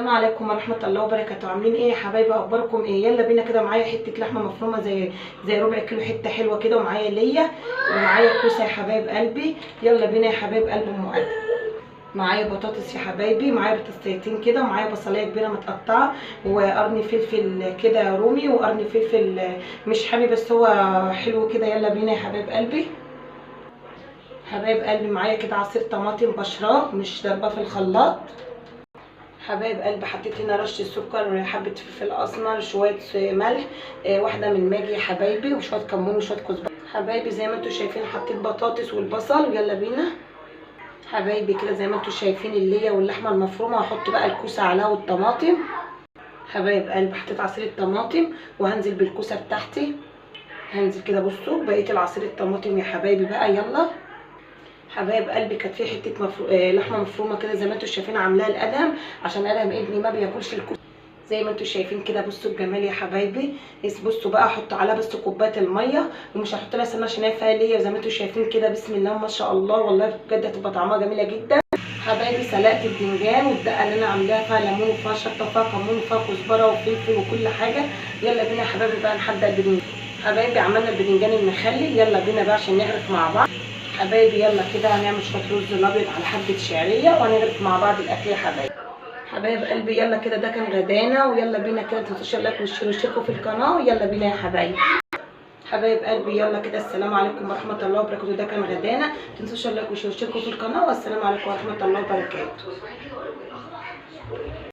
السلام عليكم ورحمه الله وبركاته. عاملين ايه يا حبايبي؟ اخباركم ايه؟ يلا بينا كده. معايا حته لحمه مفرومه زي ربع كيلو، حته حلوه كده، ومعايا ليا ومعايا كوسه يا حبايب قلبي. يلا بينا يا حبايب قلبي. ام ادم معايا بطاطس يا حبايبي، معايا بطاطسيتين كده، ومعايا بصلايه كبيره متقطعه، وقرن فلفل كده رومي، وقرن فلفل مش حامي بس هو حلو كده. يلا بينا يا حبايب قلبي. حبايب قلبي معايا كده عصير طماطم بشراه مش ضربه في الخلاط. حبايب قلبي حطيت هنا رشه سكر، حبه فلفل اسمر، شويه ملح، واحده من ماجي يا حبايبي، وشويه كمون وشويه كزبره. حبايبي زي ما انتم شايفين حطيت بطاطس والبصل. يلا بينا حبايبي كده زي ما انتم شايفين اللية واللحمه المفرومه. هحط بقى الكوسه عليها والطماطم. حبايب قلبي حطيت عصير الطماطم وهنزل بالكوسه بتاعتي. هنزل كده بصوا بقيه العصير الطماطم يا حبايبي بقى. يلا حبايب قلبي كانت في حته لحمه مفرومه كده زي ما انتم شايفين، عاملاها الادهم عشان ادهم ابني ما بياكلش الكوسه زي ما انتم شايفين كده. بصوا الجمال يا حبايبي. بصوا بقى احط عليها بس كوبايه الميه، ومش هحط لها سمنه عشان هي فيها ليا زي ما انتم شايفين كده. بسم الله ما شاء الله، والله بجد هتبقى طعمها جميله جدا. حبايبي سلقت البتنجان، والدقه اللي انا عاملاها فيها ليمون وفيها شطه وفيها كمون وفيها كزبره وفلفل وكل حاجه. يلا بينا يا حبايبي بقى نحضر البتنجان. حبايبي عملنا البتنجان المخلل. يلا بينا بقى عشان نغرف مع بعض حبايبي. يلا كده هنعمل شويه رز الابيض على حبه شعريه وهنغرف مع بعض الاكل يا حبايبي. حبايب قلبي يلا كده ده كان غدانا. ويلا بينا كده متنسوش اللايك واشتركوا في القناه. يلا بينا يا حبايبي. حبايب قلبي يلا كده السلام عليكم ورحمه الله وبركاته. ده كان غدانا. متنسوش اللايك واشتركوا في القناه، والسلام عليكم ورحمه الله وبركاته.